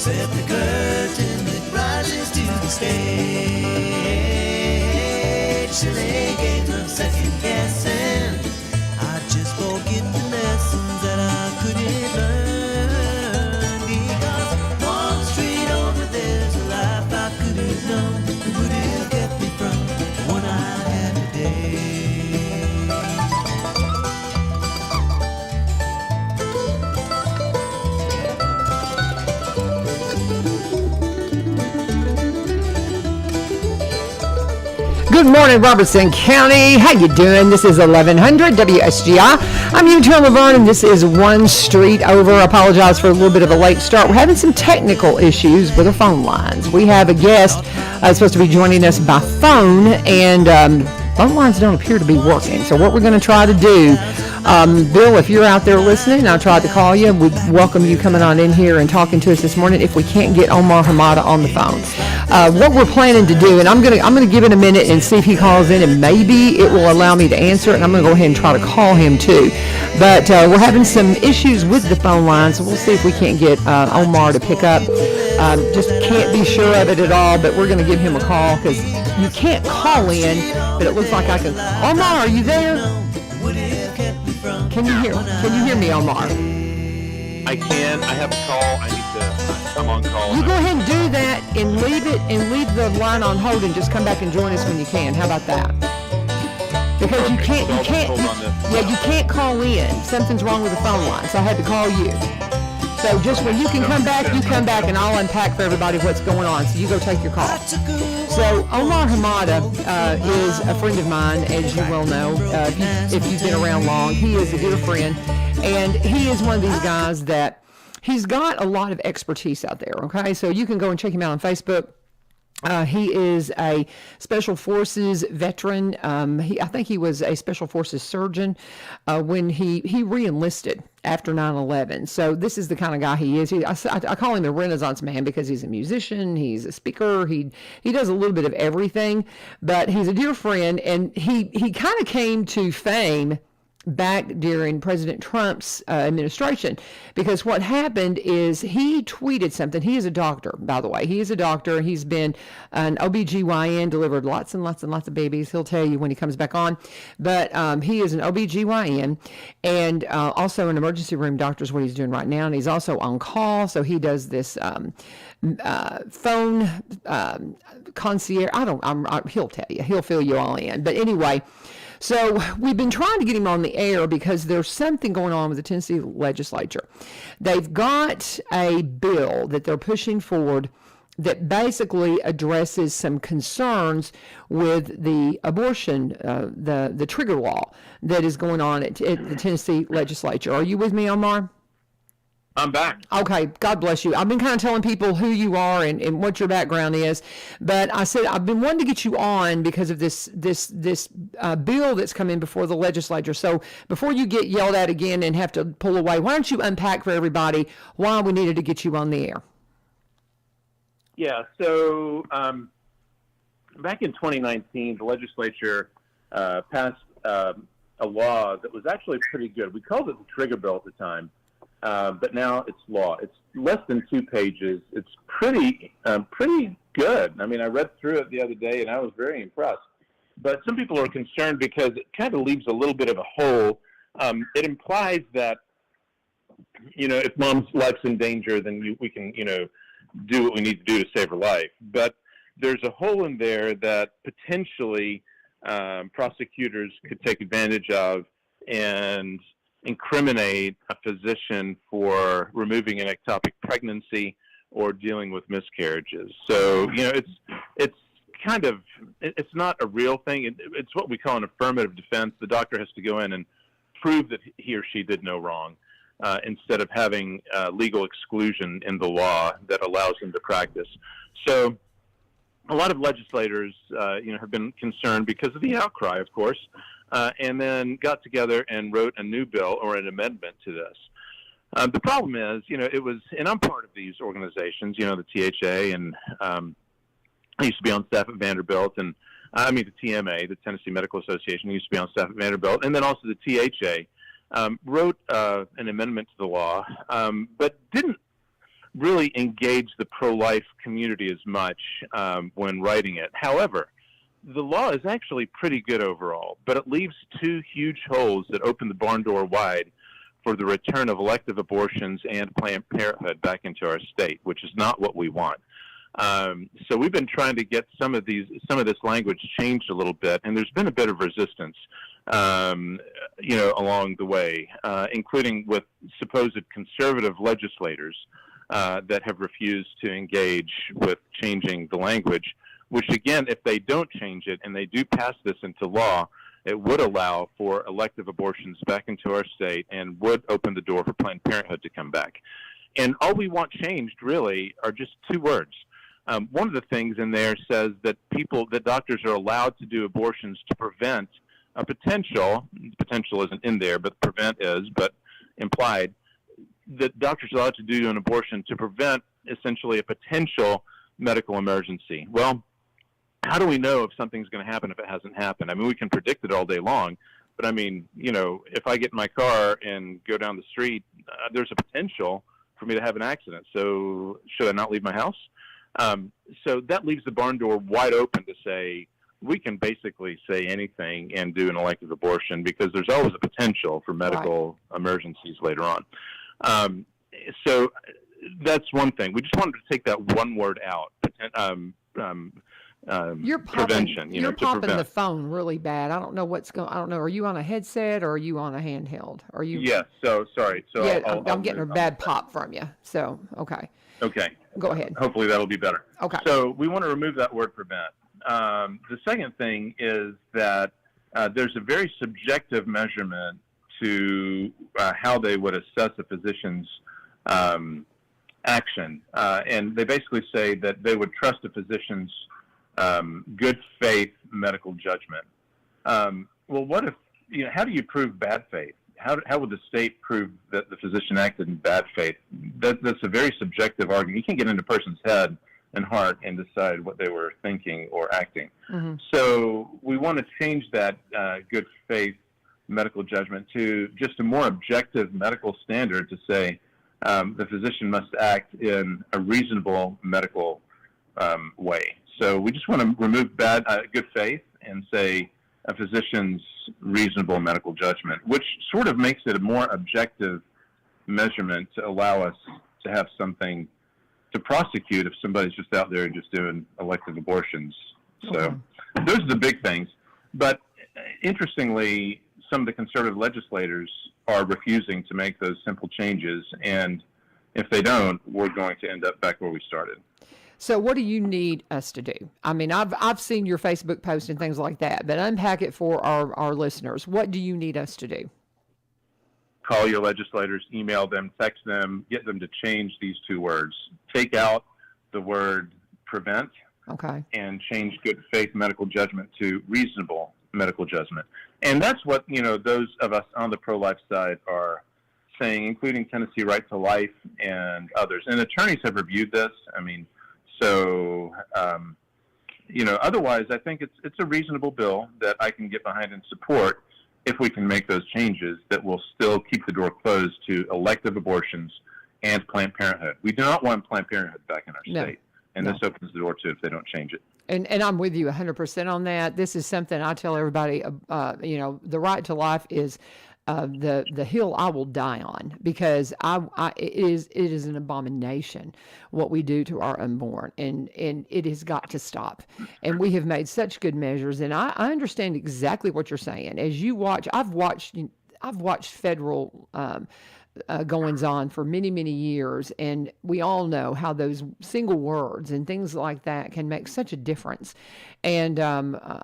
Set the curtain that rises to the stage. Silly games of second guessing. I just forget the lessons that I couldn't learn. Because one street over there's a life I could have known that would have kept me from the one I had today. Good morning, Robertson County. How you doing? This is 1100 WSGI. I'm Eugene Laverne, and this is one street over. I apologize for a little bit of a late start. We're having some technical issues with the phone lines. We have a guest supposed to be joining us by phone, and phone lines don't appear to be working. So what we're going to try to do, Bill, if you're out there listening, I tried to call you. We welcome you coming on in here and talking to us this morning if we can't get Omar Hamada on the phone. What we're planning to do, and I'm gonna give it a minute and see if he calls in, and maybe it will allow me to answer it, and I'm going to go ahead and try to call him too. But we're having some issues with the phone line, so we'll see if we can't get Omar to pick up. Just can't be sure of it at all, but we're going to give him a call because you can't call in, but it looks like I can. Omar, are you there? Can you hear me, Omar? I can. I have a call. I need to. I'm on call. You go ahead and do that and leave the line on hold and just come back and join us when you can. How about that? Because you can't call in. Something's wrong with the phone line, so I had to call you. So just when you can come back, you come back, and I'll unpack for everybody what's going on. So you go take your call. So Omar Hamada is a friend of mine, as you well know, if you've been around long. He is a dear friend, and he is one of these guys that he's got a lot of expertise out there, okay? So you can go and check him out on Facebook. He is a Special Forces veteran. I think he was a Special Forces surgeon when he re-enlisted after 9/11. So this is the kind of guy he is. I call him a Renaissance man because he's a musician, he's a speaker, he does a little bit of everything, but he's a dear friend, and he kind of came to fame back during President Trump's administration, because what happened is he tweeted something. He is a doctor, by the way. He is a doctor. He's been an OBGYN, delivered lots and lots and lots of babies. He'll tell you when he comes back on. But he is an OBGYN and also an emergency room doctor is what he's doing right now. And he's also on call. So he does this phone concierge. He'll tell you. He'll fill you all in. But anyway, so we've been trying to get him on the air because there's something going on with the Tennessee legislature. They've got a bill that they're pushing forward that basically addresses some concerns with the abortion, the trigger law that is going on at the Tennessee legislature. Are you with me, Omar? I'm back. Okay, God bless you. I've been kind of telling people who you are and what your background is, but I said I've been wanting to get you on because of this bill that's come in before the legislature. So before you get yelled at again and have to pull away, why don't you unpack for everybody why we needed to get you on the air? Yeah, so back in 2019, the legislature passed a law that was actually pretty good. We called it the trigger bill at the time. But now it's law. It's less than 2 pages. It's pretty good. I mean, I read through it the other day, and I was very impressed. But some people are concerned because it kind of leaves a little bit of a hole. It implies that, if mom's life's in danger, then we can, do what we need to do to save her life. But there's a hole in there that potentially prosecutors could take advantage of and incriminate a physician for removing an ectopic pregnancy or dealing with miscarriages. So, it's not a real thing. It's what we call an affirmative defense. The doctor has to go in and prove that he or she did no wrong, instead of having legal exclusion in the law that allows them to practice. So a lot of legislators, have been concerned because of the outcry, of course, and then got together and wrote a new bill or an amendment to this. The problem is, it was, and I'm part of these organizations, the THA, and I used to be on staff at Vanderbilt, and the TMA, the Tennessee Medical Association, I used to be on staff at Vanderbilt, and then also the THA wrote an amendment to the law, but didn't really engage the pro-life community as much when writing it. However, the law is actually pretty good overall, but it leaves two huge holes that open the barn door wide for the return of elective abortions and Planned Parenthood back into our state, which is not what we want. So we've been trying to get some of this language changed a little bit, and there's been a bit of resistance, along the way, including with supposed conservative legislators that have refused to engage with changing the language, which again, if they don't change it and they do pass this into law, it would allow for elective abortions back into our state and would open the door for Planned Parenthood to come back. And all we want changed really are just two words. One of the things in there says that doctors are allowed to do abortions to prevent a potential isn't in there, but prevent is, but implied, that doctors are allowed to do an abortion to prevent essentially a potential medical emergency. Well, how do we know if something's going to happen if it hasn't happened? I mean, we can predict it all day long, but I mean, if I get in my car and go down the street, there's a potential for me to have an accident. So should I not leave my house? So that leaves the barn door wide open to say we can basically say anything and do an elective abortion because there's always a potential for medical emergencies later on. So that's one thing. We just wanted to take that one word out. Prevention. You're popping the phone really bad. I don't know what's going. I don't know. Are you on a headset or are you on a handheld? Are you? Yes. So sorry. So yeah, I'm getting a bad pop from you. So okay. Okay. Go ahead. Hopefully that'll be better. Okay. So we want to remove that word prevent. The second thing is that there's a very subjective measurement to how they would assess a physician's action. And they basically say that they would trust a physician's good faith medical judgment. Well, what if, how do you prove bad faith? How would the state prove that the physician acted in bad faith? That's a very subjective argument. You can't get into a person's head and heart and decide what they were thinking or acting. Mm-hmm. So we want to change that good faith medical judgment to just a more objective medical standard to say the physician must act in a reasonable medical way. So we just want to remove good faith and say a physician's reasonable medical judgment, which sort of makes it a more objective measurement to allow us to have something to prosecute if somebody's just out there just doing elective abortions. So those are the big things. But interestingly, some of the conservative legislators are refusing to make those simple changes. And if they don't, we're going to end up back where we started. So what do you need us to do? I mean, I've seen your Facebook post and things like that, but unpack it for our listeners. What do you need us to do? Call your legislators, email them, text them, get them to change these two words. Take out the word prevent and change good faith medical judgment to reasonable medical judgment. And that's what, those of us on the pro-life side are saying, including Tennessee Right to Life and others. And attorneys have reviewed this. I mean, so, otherwise I think it's a reasonable bill that I can get behind and support if we can make those changes that will still keep the door closed to elective abortions and Planned Parenthood. We do not want Planned Parenthood back in our state, and this opens the door to if they don't change it. And I'm with you 100% on that. This is something I tell everybody, the right to life is the hill I will die on, because it is an abomination what we do to our unborn, and it has got to stop. And we have made such good measures, and I understand exactly what you're saying. As you watch, I've watched federal goings on for many, many years, and we all know how those single words and things like that can make such a difference. And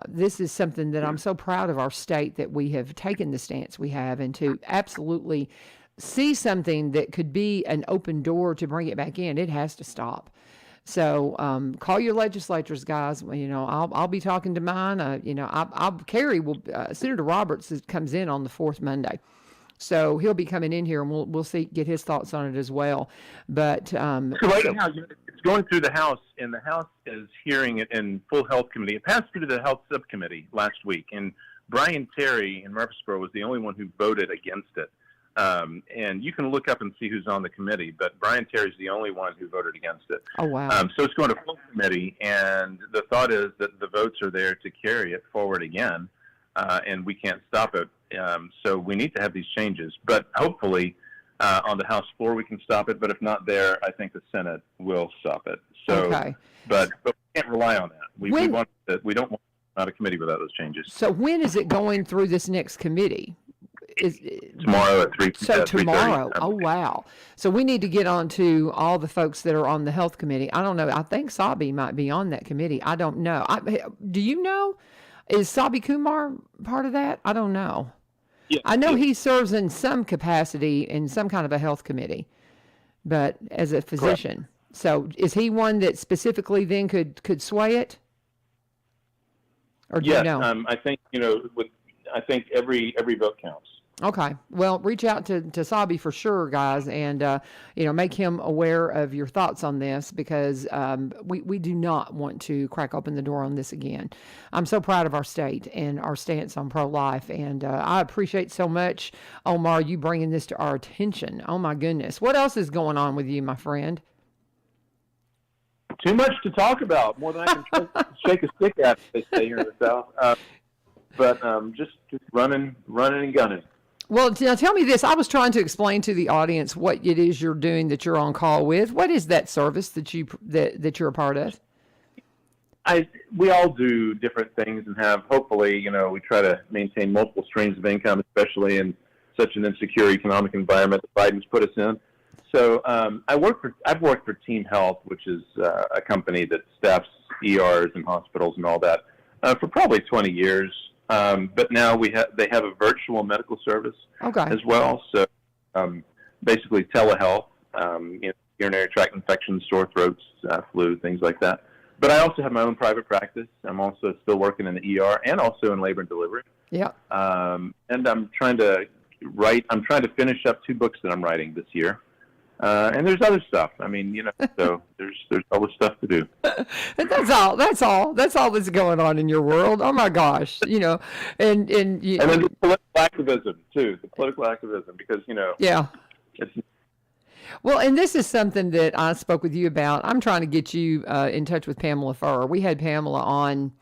this is something that I'm so proud of our state, that we have taken the stance we have, and to absolutely see something that could be an open door to bring it back in. It has to stop. So call your legislators, guys. I'll be talking to mine. Senator Roberts comes in on the fourth Monday. So he'll be coming in here, and we'll get his thoughts on it as well. But so right now it's going through the House, and the House is hearing it in full health committee. It passed through the health subcommittee last week, and Brian Terry in Murfreesboro was the only one who voted against it. And you can look up and see who's on the committee, but Brian Terry's the only one who voted against it. Oh, wow. So it's going to full committee, and the thought is that the votes are there to carry it forward again, and we can't stop it. So we need to have these changes. But hopefully on the House floor we can stop it, but if not there, I think the Senate will stop it. So, Okay. But we can't rely on that. We When- we don't want not a committee without those changes. So when is it going through this next committee? Tomorrow at 3. So 3:30. tomorrow. Oh, wow. So we need to get on to all the folks that are on the health committee. I don't know. I think Sabi might be on that committee. I don't know. Do you know? Is Sabi Kumar part of that? I don't know. Yeah, I know yeah. he serves in some capacity in some kind of a health committee, but as a physician. So is he one that specifically then could sway it? Or do Yes, you know? I think I think every vote counts. Okay. Well, reach out to Sabi for sure, guys, and make him aware of your thoughts on this, because we do not want to crack open the door on this again. I'm so proud of our state and our stance on pro-life, and I appreciate so much, Omar, you bringing this to our attention. Oh my goodness, what else is going on with you, my friend? Too much to talk about, more than I can shake a stick at, they say here in the South. But just running and gunning. Well, now tell me this. I was trying to explain to the audience what it is you're doing that you're on call with. What is that service that you're a part of? We all do different things and have, hopefully, we try to maintain multiple streams of income, especially in such an insecure economic environment that Biden's put us in. So I've worked for Team Health, which is a company that staffs ERs and hospitals and all that, for probably 20 years. But now they have a virtual medical service as well. So basically telehealth, urinary tract infections, sore throats, flu, things like that. But I also have my own private practice. I'm also still working in the ER and also in labor and delivery. Yeah. And I'm trying to finish up 2 books that I'm writing this year. And there's other stuff. I mean, so there's other stuff to do. That's all that's going on in your world. Oh my gosh, and then the political activism too. The political activism, because yeah. It's, well, and this is something that I spoke with you about. I'm trying to get you in touch with Pamela Furr. We had Pamela on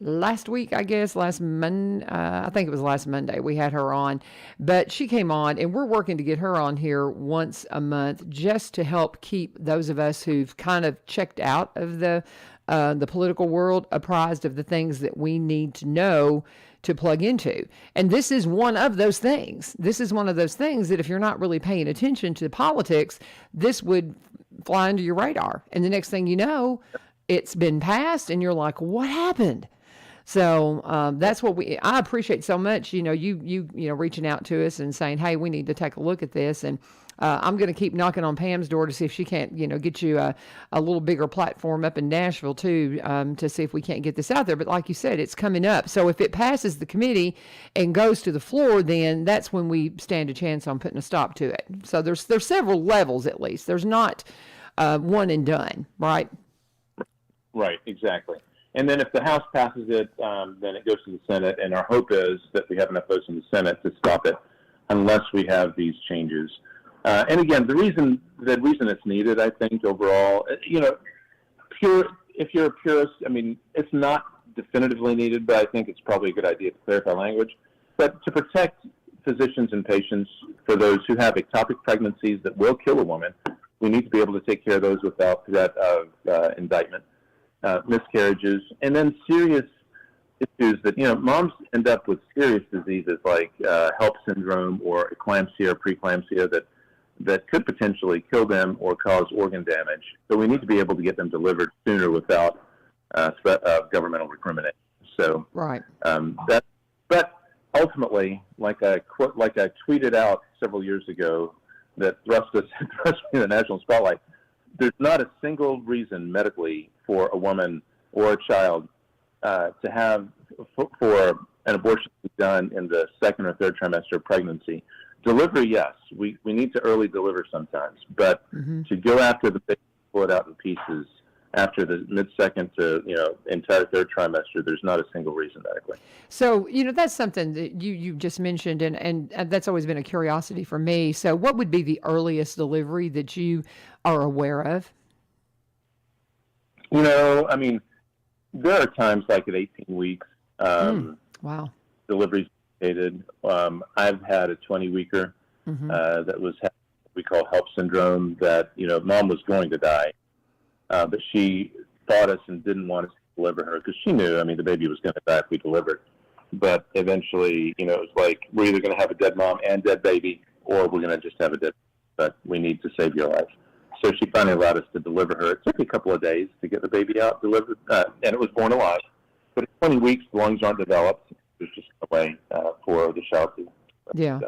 last week, I guess, last Monday. I think it was last Monday we had her on, but she came on, and we're working to get her on here once a month just to help keep those of us who've kind of checked out of the political world apprised of the things that we need to know to plug into. And this is one of those things. This is one of those things that if you're not really paying attention to politics, this would fly under your radar. And the next thing you know, it's been passed, and you're like, what happened? So that's what I appreciate so much. You reaching out to us and saying, hey, we need to take a look at this. And I'm going to keep knocking on Pam's door to see if she can't, get you a little bigger platform up in Nashville too, to see if we can't get this out there. But like you said, it's coming up. So if it passes the committee and goes to the floor, then that's when we stand a chance on putting a stop to it. So there's several levels at least. There's not one and done, right? Right, exactly. And then if the House passes it, then it goes to the Senate, and our hope is that we have enough votes in the Senate to stop it, unless we have these changes. And again, the reason it's needed, I think, overall, if you're a purist, I mean, it's not definitively needed, but I think it's probably a good idea to clarify language. But to protect physicians and patients for those who have ectopic pregnancies that will kill a woman, we need to be able to take care of those without threat of indictment. Miscarriages, and then serious issues that, moms end up with serious diseases like HELLP syndrome or eclampsia or preeclampsia that could potentially kill them or cause organ damage. So we need to be able to get them delivered sooner without threat of governmental recrimination. So right. But ultimately, like I tweeted out several years ago, that thrust me in the national spotlight. There's not a single reason medically for a woman or a child to have for an abortion to be done in the 2nd or 3rd trimester of pregnancy. Delivery, yes, we need to early deliver sometimes, but to go after the baby, pull it out in pieces, after the mid-second to, entire third trimester, there's not a single reason medically. So, that's something that you just mentioned, and that's always been a curiosity for me. So what would be the earliest delivery that you are aware of? I mean, there are times like at 18 weeks, Wow. deliveries indicated. I've had a 20-weeker that was what we call HELP syndrome, that, mom was going to die, but she fought us and didn't want us to deliver her because she knew, the baby was going to die if we delivered. But eventually, it was like, we're either going to have a dead mom and dead baby, or we're going to just have a dead, but we need to save your life. So she finally allowed us to deliver her. It took a couple of days to get the baby out, delivered, and it was born alive. But at 20 weeks, the lungs aren't developed. There's just no way for the child to. Yeah.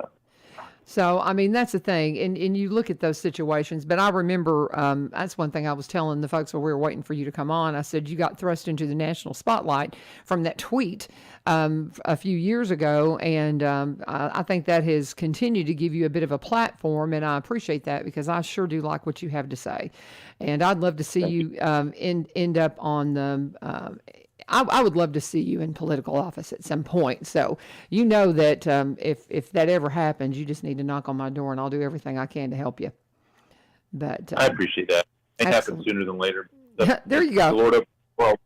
So, that's the thing. And you look at those situations, but I remember, that's one thing I was telling the folks while we were waiting for you to come on. I said, you got thrust into the national spotlight from that tweet a few years ago. And I think that has continued to give you a bit of a platform. And I appreciate that because I sure do like what you have to say. And I'd love to see you end up on the I would love to see you in political office at some point. So that if that ever happens, you just need to knock on my door, and I'll do everything I can to help you. But I appreciate that. It happens sooner than later. There you go. The Lord,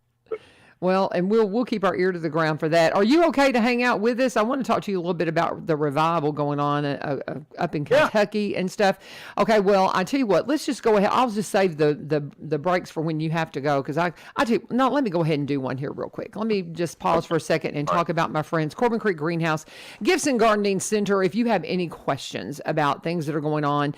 well, and we'll keep our ear to the ground for that. Are you okay to hang out with us? I want to talk to you a little bit about the revival going on up in Kentucky and stuff. Okay, well, I tell you what, let's just go ahead. I'll just save the breaks for when you have to go, because let me go ahead and do one here real quick. Let me just pause for a second and talk about my friends, Corbin Creek Greenhouse, Gifts and Gardening Center. If you have any questions about things that are going on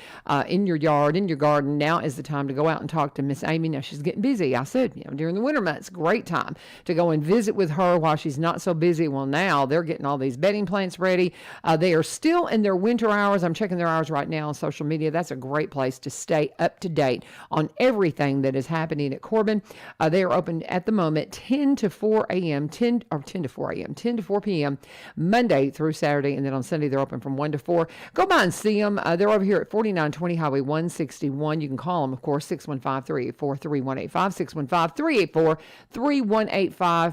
in your yard, in your garden, now is the time to go out and talk to Miss Amy. Now, she's getting busy. I said, during the winter months, great time to go and visit with her while she's not so busy. Well, now they're getting all these bedding plants ready. They are still in their winter hours. I'm checking their hours right now on social media. That's a great place to stay up to date on everything that is happening at Corbin. They are open at the moment 10 to 4 p.m., Monday through Saturday. And then on Sunday, they're open from 1 to 4. Go by and see them. They're over here at 4920 Highway 161. You can call them, of course, 615-384-3185, 615-384-3185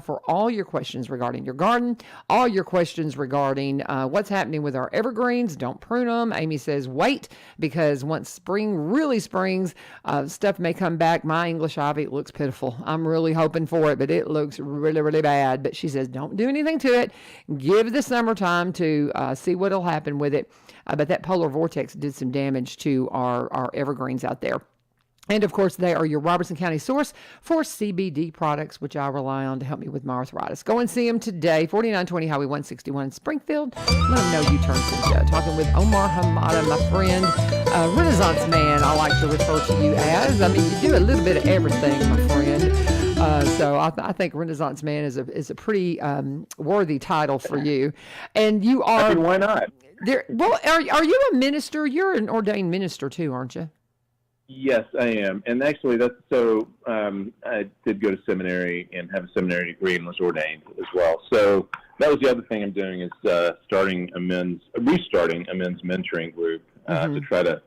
for all your questions regarding your garden, all your questions regarding what's happening with our evergreens. Don't prune them. Amy says wait, because once spring really springs, stuff may come back. My English ivy looks pitiful. I'm really hoping for it, but it looks really, really bad. But she says don't do anything to it. Give the summertime to see what'll happen with it. But that polar vortex did some damage to our evergreens out there. And, of course, they are your Robertson County source for CBD products, which I rely on to help me with my arthritis. Go and see them today, 4920 Highway 161 in Springfield. Let them know you turned Cynthia. Talking with Omar Hamada, my friend, Renaissance man, I like to refer to you as. You do a little bit of everything, my friend. So I think Renaissance man is a pretty worthy title for you. And you are... why not? Well, are you a minister? You're an ordained minister, too, aren't you? Yes, I am. And actually, I did go to seminary and have a seminary degree and was ordained as well. So that was the other thing I'm doing is restarting a men's mentoring group to try to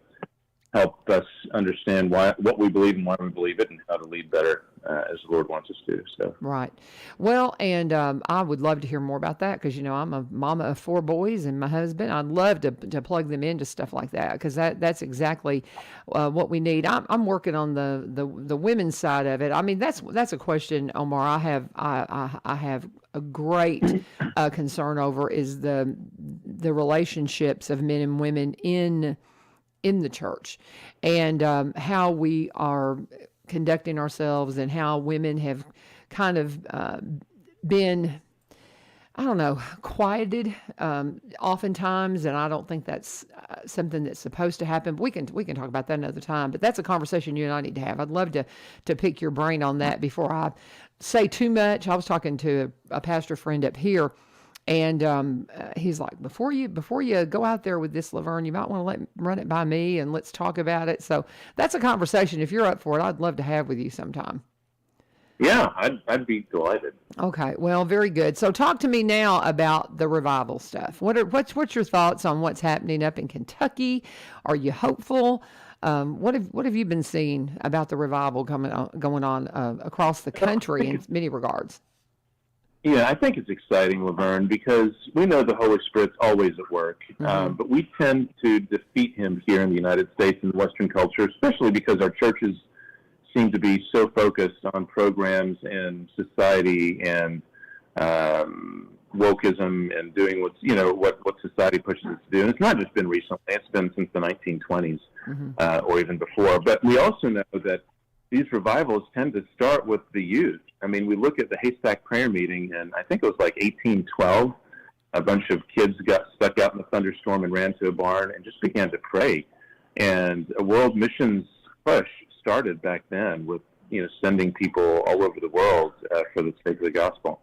help us understand what we believe and why we believe it and how to lead better as the Lord wants us to. So right. Well, and I would love to hear more about that because, I'm a mama of 4 boys and my husband. I'd love to plug them into stuff like that because that's exactly what we need. I'm working on the women's side of it. That's a question, Omar, I have a great concern over is the relationships of men and women in the church and how we are conducting ourselves and how women have kind of been, quieted oftentimes. And I don't think that's something that's supposed to happen. But we can talk about that another time. But that's a conversation you and I need to have. I'd love to pick your brain on that before I say too much. I was talking to a pastor friend up here. And he's like, before you go out there with this, Laverne, you might want to run it by me and let's talk about it. So that's a conversation. If you're up for it, I'd love to have with you sometime. Yeah, I'd be delighted. Okay, well, very good. So talk to me now about the revival stuff. What's your thoughts on what's happening up in Kentucky? Are you hopeful? What have you been seeing about the revival going on across the country in many regards? Yeah, I think it's exciting, Laverne, because we know the Holy Spirit's always at work, but we tend to defeat him here in the United States and Western culture, especially because our churches seem to be so focused on programs and society and wokeism and doing what society pushes us to do. And it's not just been recently; it's been since the 1920s or even before. But we also know that these revivals tend to start with the youth. I mean, we look at the Haystack Prayer Meeting, and I think it was like 1812. A bunch of kids got stuck out in a thunderstorm and ran to a barn and just began to pray. And a world missions push started back then with sending people all over the world for the sake of the gospel.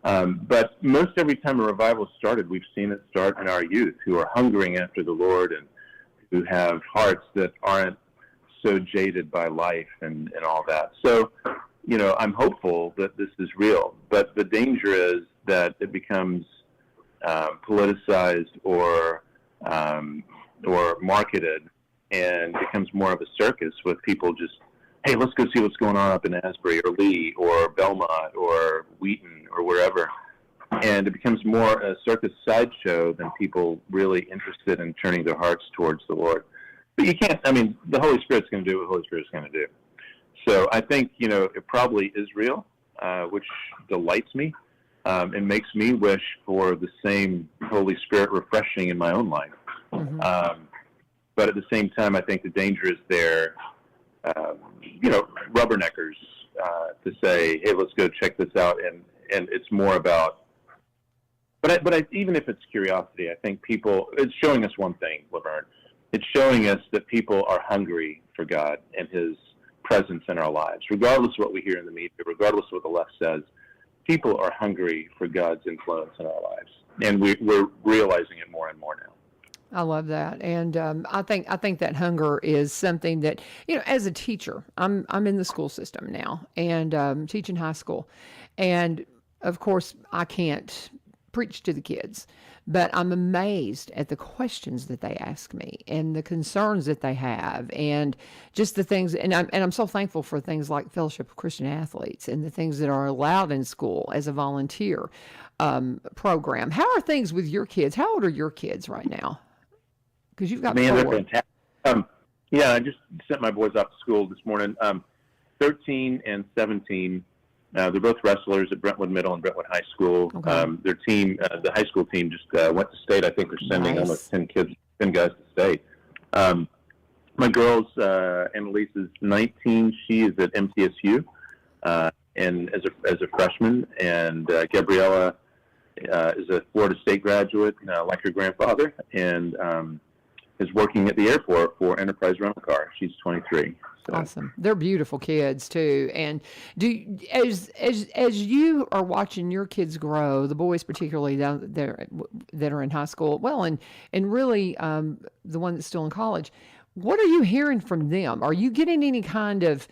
But most every time a revival started, we've seen it start in our youth who are hungering after the Lord and who have hearts that aren't so jaded by life and all that. So, I'm hopeful that this is real, but the danger is that it becomes politicized or marketed and becomes more of a circus with people just, hey, let's go see what's going on up in Asbury or Lee or Belmont or Wheaton or wherever. And it becomes more a circus sideshow than people really interested in turning their hearts towards the Lord. But you can't, the Holy Spirit's going to do what the Holy Spirit's going to do. So I think, it probably is real, which delights me and makes me wish for the same Holy Spirit refreshing in my own life. But at the same time, I think the danger is there, rubberneckers to say, hey, let's go check this out. And it's more about, but even if it's curiosity, I think it's showing us one thing, Laverne. It's showing us that people are hungry for God and his presence in our lives. Regardless of what we hear in the media, regardless of what the left says, people are hungry for God's influence in our lives. And we're realizing it more and more now. I love that. And I think that hunger is something that, as a teacher, I'm in the school system now and teaching high school. And of course, I can't preach to the kids, but I'm amazed at the questions that they ask me and the concerns that they have and just the things. And I'm so thankful for things like Fellowship of Christian Athletes and the things that are allowed in school as a volunteer program. How are things with your kids? How old are your kids right now? Because you've got they're 4. fantastic. I just sent my boys off to school this morning. 13 and 17. They're both wrestlers at Brentwood Middle and Brentwood High School. Okay. Their team, the high school team, just went to state. I think they're sending almost 10 guys to state. My girl's, Annalise, is 19. She is at MTSU and as a freshman. And Gabriella is a Florida State graduate, like her grandfather, and is working at the airport for Enterprise Rental Car. She's 23. So. Awesome. They're beautiful kids too. And as you are watching your kids grow, the boys particularly down there that are in high school, well, and really the one that's still in college, what are you hearing from them? Are you getting any kind of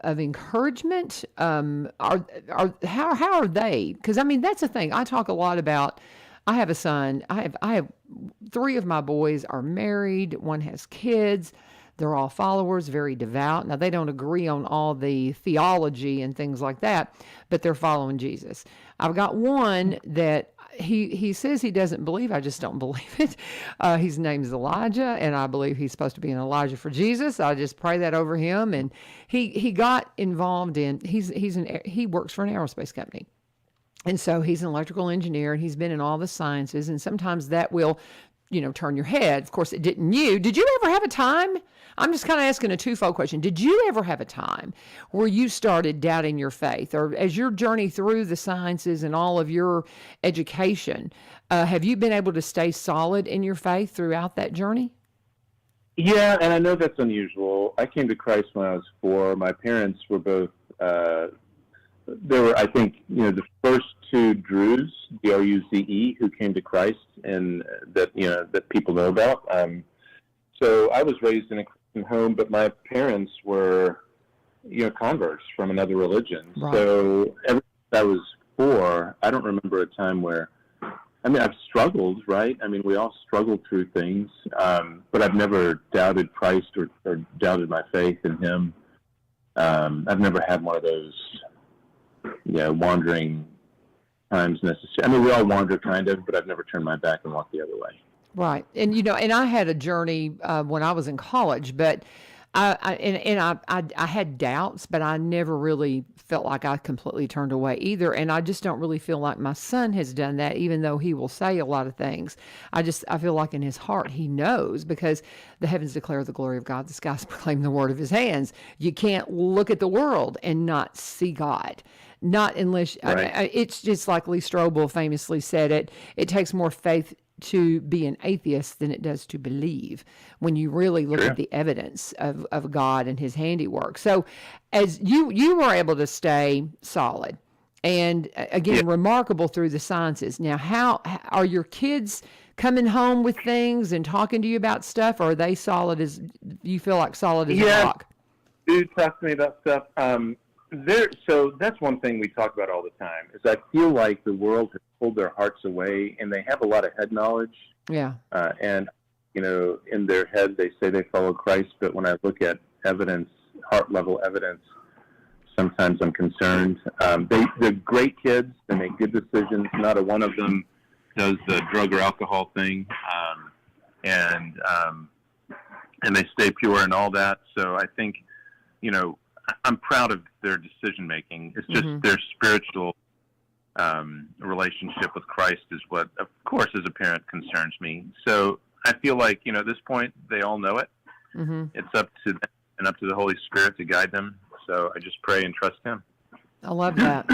encouragement? How are they? Because that's the thing. I talk a lot about. I have a son. I have 3 of my boys are married. One has kids. They're all followers, very devout. Now, they don't agree on all the theology and things like that, but they're following Jesus. I've got one that he says he doesn't believe. I just don't believe it. His name's Elijah, and I believe he's supposed to be an Elijah for Jesus. I just pray that over him. And he got involved in, he works for an aerospace company. And so he's an electrical engineer, and he's been in all the sciences, and sometimes that will, turn your head. Of course, it didn't you. Did you ever have a time? I'm just kind of asking a twofold question. Did you ever have a time where you started doubting your faith? Or as your journey through the sciences and all of your education, have you been able to stay solid in your faith throughout that journey? Yeah, and I know that's unusual. I came to Christ when I was 4. My parents were both, there were, I think, the first 2 Drews, D-R-U-Z-E, who came to Christ and that people know about. So I was raised in a Christian home, but my parents were, converts from another religion. Right. So ever since I was 4, I don't remember a time where I mean, I've struggled, right? I mean, we all struggle through things, but I've never doubted Christ or doubted my faith in Him. I've never had one of those, wandering times necessarily. I mean, we all wander kind of, but I've never turned my back and walked the other way. Right. And, and I had a journey when I was in college, but I had doubts, but I never really felt like I completely turned away either. And I just don't really feel like my son has done that, even though he will say a lot of things. I feel like in his heart, he knows, because the heavens declare the glory of God. The skies proclaim the word of his hands. You can't look at the world and not see God. Not unless, Right. it's just like Lee Strobel famously said it takes more faith to be an atheist than it does to believe, when you really look Sure. at the evidence of God and his handiwork. So as you were able to stay solid and again, remarkable through the sciences. Now, how are your kids coming home with things and talking to you about stuff, or are they solid as you feel like solid as a rock? Dude, talk to me about stuff. So that's one thing we talk about all the time, is I feel like the world has pulled their hearts away, and they have a lot of head knowledge. Yeah. And, in their head, they say they follow Christ, but when I look at evidence, heart-level evidence, sometimes I'm concerned. They're great kids. They make good decisions. Not a one of them does the drug or alcohol thing. And they stay pure and all that. So I think, I'm proud of their decision making. It's just their spiritual relationship with Christ is what, of course, as a parent, concerns me. So I feel like, at this point, they all know it. Mm-hmm. It's up to them and up to the Holy Spirit to guide them. So I just pray and trust Him. I love that.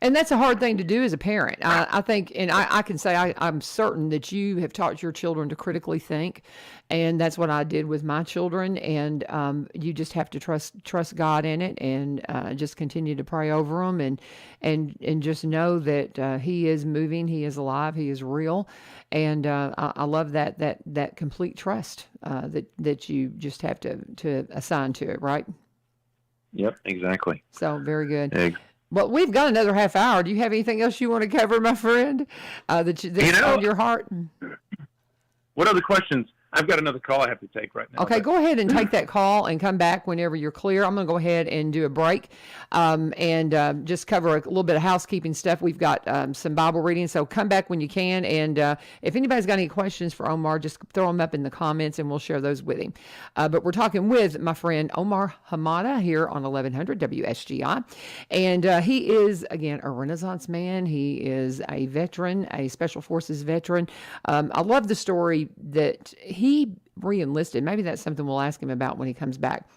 And that's a hard thing to do as a parent. I think, and I can say I'm certain that you have taught your children to critically think. And that's what I did with my children. And you just have to trust God in it, and just continue to pray over them, and just know that He is moving, He is alive, He is real. And I love that complete trust that you just have to assign to it, right? Yep, exactly. So very good. Well, we've got another half hour. Do you have anything else you want to cover, my friend, that's on your heart? What other questions? I've got another call I have to take right now. Okay, go ahead and take that call and come back whenever you're clear. I'm going to go ahead and do a break and just cover a little bit of housekeeping stuff. We've got some Bible reading, so come back when you can. And if anybody's got any questions for Omar, just throw them up in the comments and we'll share those with him. But we're talking with my friend Omar Hamada here on 1100 WSGI. And he is, again, a Renaissance man. He is a veteran, a Special Forces veteran. I love the story that he re-enlisted. Maybe that's something we'll ask him about when he comes back.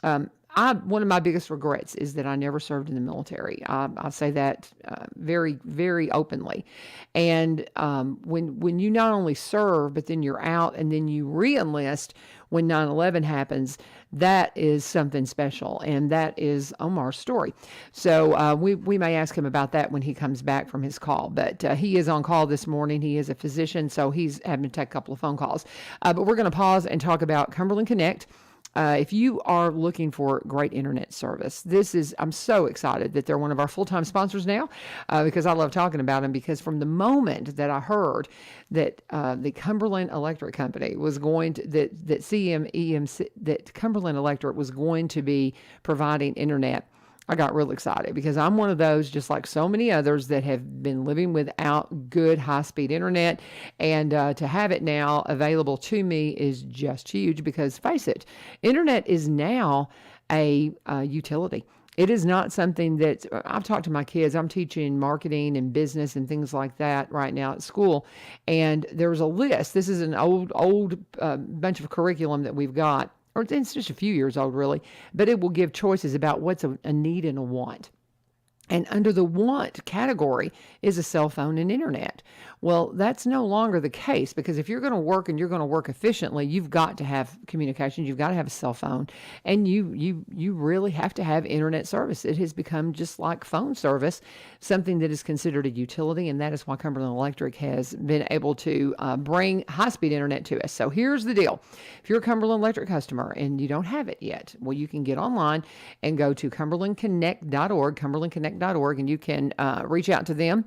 One of my biggest regrets is that I never served in the military. I say that very, very openly. And when you not only serve, but then you're out and then you re-enlist when 9/11 happens, that is something special. And that is Omar's story. So we may ask him about that when he comes back from his call. But he is on call this morning. He is a physician, so he's having to take a couple of phone calls. But we're going to pause and talk about Cumberland Connect. If you are looking for great internet service, I'm so excited that they're one of our full-time sponsors now, because I love talking about them, because from the moment that I heard that the Cumberland Electric Company was going to, that Cumberland Electric was going to be providing internet, I got real excited, because I'm one of those, just like so many others, that have been living without good high-speed internet. And to have it now available to me is just huge, because face it, internet is now a utility. It is not something that I've talked to my kids. I'm teaching marketing and business and things like that right now at school. And there's a list. This is an old bunch of curriculum that we've got. Or it's just a few years old, really, but it will give choices about what's a need and a want. And under the want category is a cell phone and internet. Well, that's no longer the case, because if you're going to work and you're going to work efficiently, you've got to have communications. You've got to have a cell phone, and you really have to have internet service. It has become just like phone service, something that is considered a utility, and that is why Cumberland Electric has been able to bring high-speed internet to us. So here's the deal. If you're a Cumberland Electric customer and you don't have it yet, well, you can get online and go to cumberlandconnect.org, cumberlandconnect.org, cambridgeconnect.org, and you can reach out to them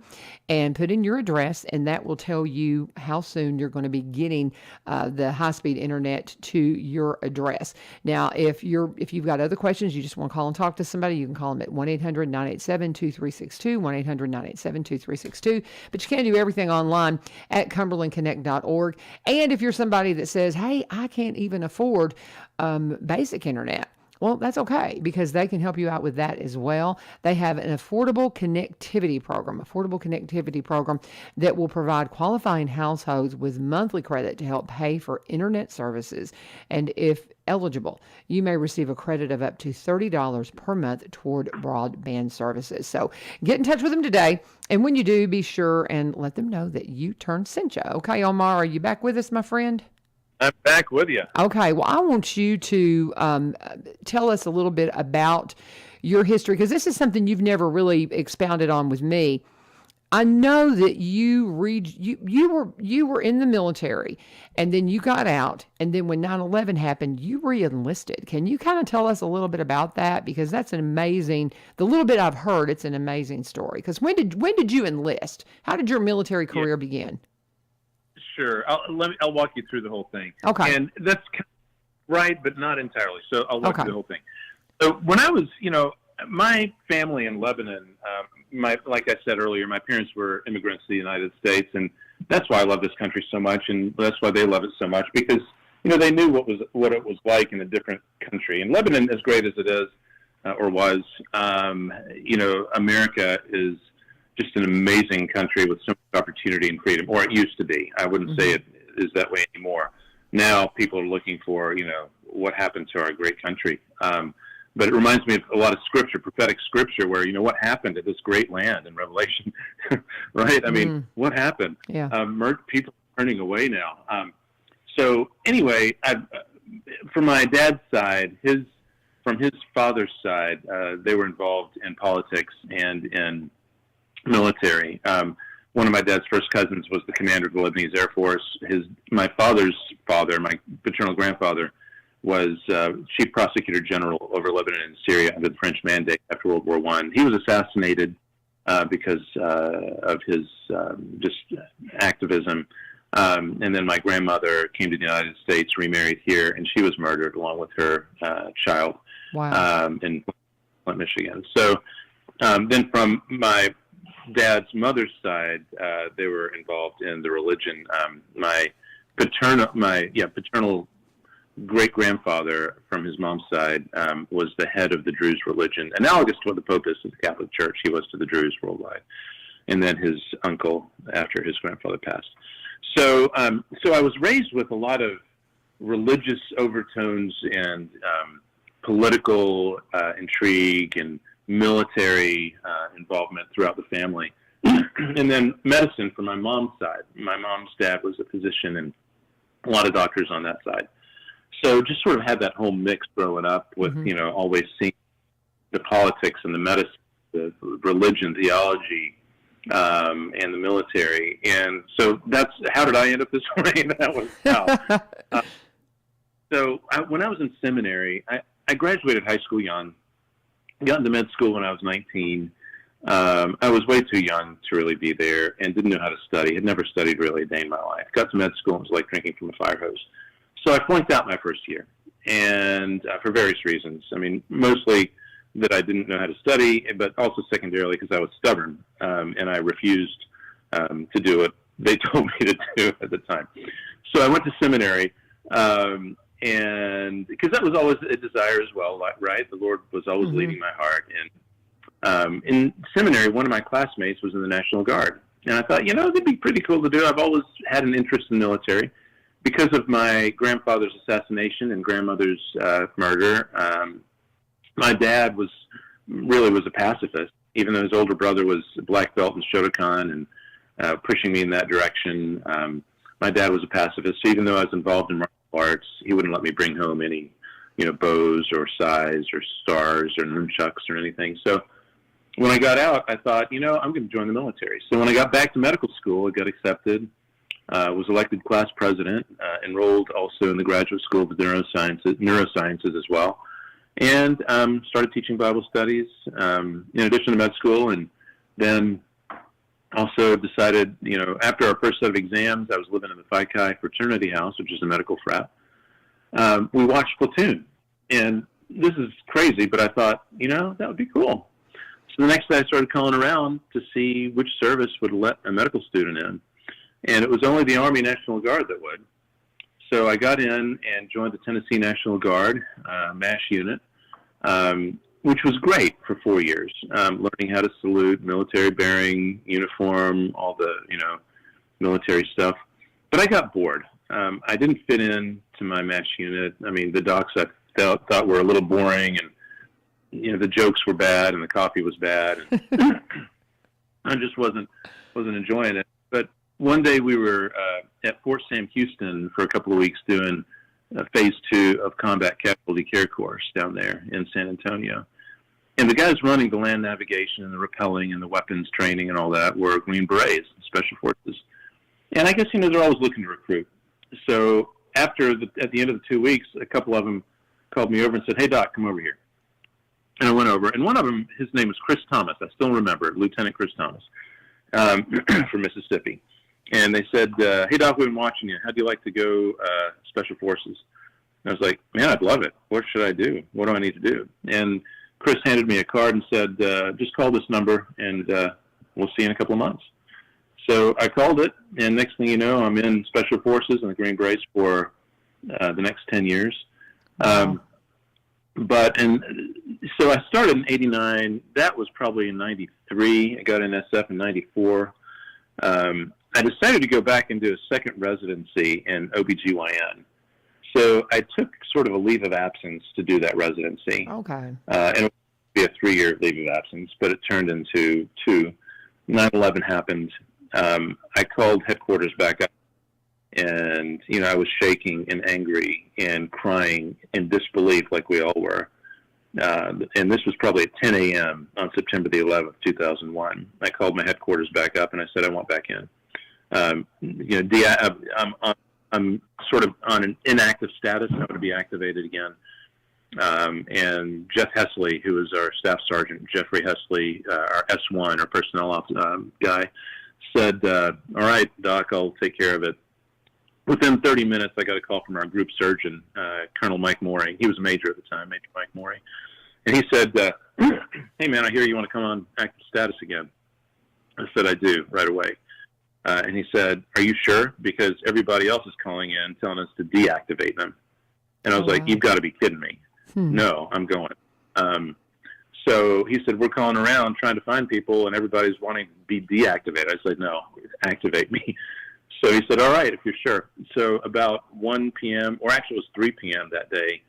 and put in your address, and that will tell you how soon you're going to be getting the high-speed internet to your address. Now, if you've got other questions, you just want to call and talk to somebody, you can call them at 1-800-987-2362, 1-800-987-2362. But you can do everything online at cumberlandconnect.org. And if you're somebody that says, hey, I can't even afford basic internet, well, that's okay, because they can help you out with that as well. They have an affordable connectivity program that will provide qualifying households with monthly credit to help pay for internet services. And if eligible, you may receive a credit of up to $30 per month toward broadband services. So get in touch with them today. And when you do, be sure and let them know that you turned sent you. Okay, Omar, are you back with us, my friend? I'm back with you. Okay, well, I want you to tell us a little bit about your history, because this is something you've never really expounded on with me. I know that you were in the military, and then you got out, and then when 9/11 happened, you re-enlisted. Can you kind of tell us a little bit about that? Because that's an amazing, the little bit I've heard, it's an amazing story. Because when did you enlist? How did your military career begin? Sure. I'll walk you through the whole thing. Okay. And that's right, but not entirely. So I'll walk Okay. through the whole thing. So when I was, my family in Lebanon, like I said earlier, my parents were immigrants to the United States, and that's why I love this country so much, and that's why they love it so much, because they knew what it was like in a different country. And Lebanon, as great as it is, or was, America is just an amazing country with so much opportunity and freedom, or it used to be. I wouldn't say it is that way anymore. Now people are looking for, what happened to our great country. But it reminds me of a lot of scripture, prophetic scripture, where, what happened to this great land in Revelation, right? I mean, what happened? Yeah. People are turning away now. So anyway, from my dad's side, from his father's side, they were involved in politics and in military. One of my dad's first cousins was the commander of the Lebanese Air Force. My father's father, my paternal grandfather, was chief prosecutor general over Lebanon and Syria under the French Mandate after World War I. He was assassinated because of his just activism. And then my grandmother came to the United States, remarried here, and she was murdered along with her child. Wow. In Flint, Michigan. So then from my dad's mother's side, they were involved in the religion. My paternal great-grandfather from his mom's side was the head of the Druze religion, analogous to what the Pope is to the Catholic Church. He was to the Druze worldwide. And then his uncle after his grandfather passed. So I was raised with a lot of religious overtones and political intrigue and military involvement throughout the family. And then medicine from my mom's side. My mom's dad was a physician and a lot of doctors on that side. So just sort of had that whole mix growing up with, always seeing the politics and the medicine, the religion, theology, and the military. And so that's, how did I end up this way? That was how. When I was in seminary, I graduated high school young, got into med school when I was 19. I was way too young to really be there and didn't know how to study. Had never studied really a day in my life. Got to med school and was like drinking from a fire hose. So I flunked out my first year, and for various reasons. I mean, mostly that I didn't know how to study, but also secondarily because I was stubborn, and I refused to do what they told me to do at the time. So I went to seminary, and because that was always a desire as well, right? The Lord was always leading my heart. And in seminary, one of my classmates was in the National Guard, and I thought, it'd be pretty cool to do. I've always had an interest in the military. Because of my grandfather's assassination and grandmother's murder, my dad was a pacifist, even though his older brother was a black belt in Shotokan and pushing me in that direction. My dad was a pacifist, so even though I was involved in martial arts, he wouldn't let me bring home any, bows or sais or stars or nunchucks or anything. So when I got out, I thought, I'm going to join the military. So when I got back to medical school, I got accepted. Was elected class president, enrolled also in the graduate school of neurosciences as well. and started teaching Bible studies in addition to med school, and then also decided, after our first set of exams, I was living in the Phi Chi fraternity house, which is a medical frat. We watched Platoon, and this is crazy, but I thought, that would be cool. So the next day I started calling around to see which service would let a medical student in, and it was only the Army National Guard that would. So I got in and joined the Tennessee National Guard, MASH unit, which was great for 4 years, learning how to salute, military bearing, uniform, all the, military stuff. But I got bored. I didn't fit in to my MASH unit. I mean, the docs I thought were a little boring, and, the jokes were bad and the coffee was bad. And I just wasn't enjoying it. But one day we were at Fort Sam Houston for a couple of weeks doing phase 2 of combat casualty care course down there in San Antonio. And the guys running the land navigation and the rappelling and the weapons training and all that were Green Berets, Special Forces. And I guess, they're always looking to recruit. So at the end of the 2 weeks, a couple of them called me over and said, "Hey, Doc, come over here." And I went over. And one of them, his name was Chris Thomas. I still remember it, Lieutenant Chris Thomas from Mississippi. And they said, "Hey, Doc, we've been watching you. How'd you like to go Special Forces?" And I was like, "Man, I'd love it. What should I do? What do I need to do?" And Chris handed me a card and said, "Just call this number, and we'll see you in a couple of months." So I called it, and next thing you know, I'm in Special Forces and the Green Berets for the next 10 years. So I started in 89. That was probably in 93. I got in SF in 94. I decided to go back and do a second residency in OBGYN. So I took sort of a leave of absence to do that residency. Okay. And it would be a 3-year leave of absence, but it turned into 2. 9/11 happened. I called headquarters back up, and, I was shaking and angry and crying in disbelief like we all were. And this was probably at 10 a.m. on September the 11th, 2001. I called my headquarters back up, and I said, "I want back in." I'm sort of on an inactive status. I want to be activated again. And Jeff Hesley, who is our staff sergeant, Jeffrey Hesley, our S1, our personnel guy, said, "All right, Doc, I'll take care of it." Within 30 minutes, I got a call from our group surgeon, Colonel Mike Morey. He was a major at the time, Major Mike Morey. And he said, "Hey, man, I hear you want to come on active status again." I said, "I do," right away. And he said, "Are you sure? Because everybody else is calling in telling us to deactivate them." And I was like, "You've got to be kidding me." "No, I'm going." So he said, "We're calling around trying to find people, and everybody's wanting to be deactivated." I said, "No, activate me." So he said, "All right, if you're sure." So about 1 p.m., or actually it was 3 p.m. that day,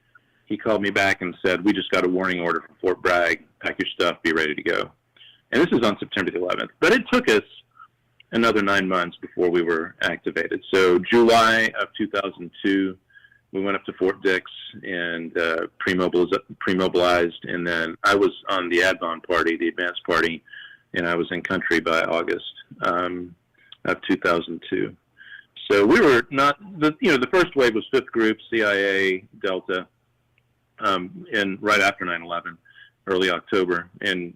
he called me back and said, "We just got a warning order from Fort Bragg. Pack your stuff, be ready to go." And this is on September the 11th. But it took us another 9 months before we were activated. So July of 2002, we went up to Fort Dix and pre-mobilized, and then I was on the ADVON party, the advanced party, and I was in country by August of 2002. So we were not, the first wave was 5th Group, CIA, Delta, and right after 9/11, early October, and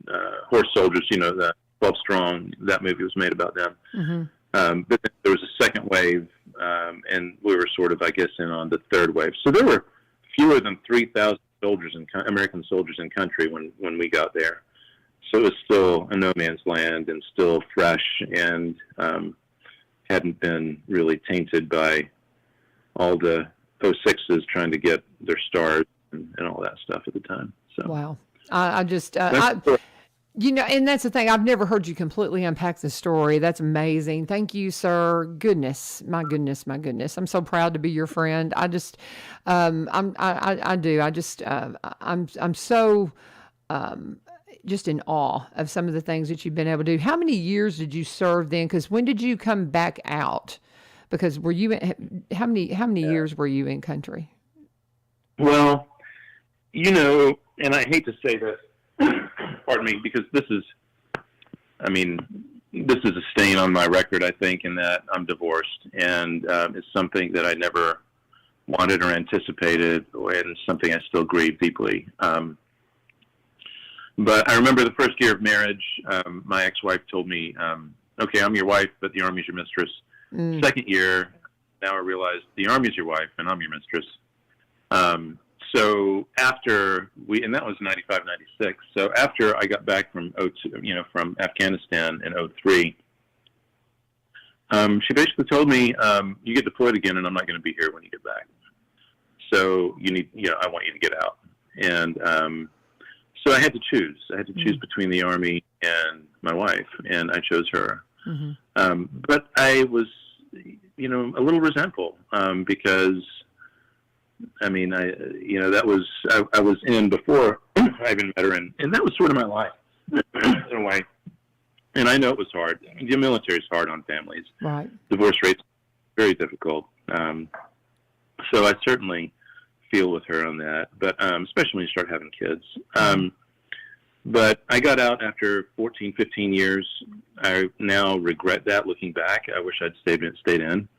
Horse Soldiers, the 12 Strong, that movie was made about them. Mm-hmm. But then there was a second wave, and we were sort of, I guess, in on the third wave. So there were fewer than 3,000 soldiers American soldiers in country when we got there. So it was still a no man's land and still fresh, and hadn't been really tainted by all the 06s trying to get their stars and all that stuff at the time. So wow, and that's the thing. I've never heard you completely unpack the story. That's amazing. Thank you, sir. Goodness, my goodness. I'm so proud to be your friend. I just, I'm so, just in awe of some of the things that you've been able to do. How many years did you serve then? Because when did you come back out? Because were you, how many years were you in country? Well, and I hate to say this, pardon me, because this is a stain on my record, I think, in that I'm divorced, and it's something that I never wanted or anticipated, and something I still grieve deeply. But I remember the first year of marriage, my ex-wife told me, okay, I'm your wife, but the Army's your mistress. Second year, now I realize the Army's your wife and I'm your mistress. So after and that was 95, 96. So after I got back from from Afghanistan in 03, she basically told me, you get deployed again and I'm not going to be here when you get back. So I want you to get out. And, so I had to choose. I had to choose between the Army and my wife, and I chose her. But I was, a little resentful because, I mean, that was I was in before I even met her, and that was sort of my life in a way. And I know it was hard. The military is hard on families. Right. Divorce rates very difficult. So I certainly feel with her on that, but especially when you start having kids. But I got out after 14, 15 years. I now regret that looking back. I wish I'd stayed in.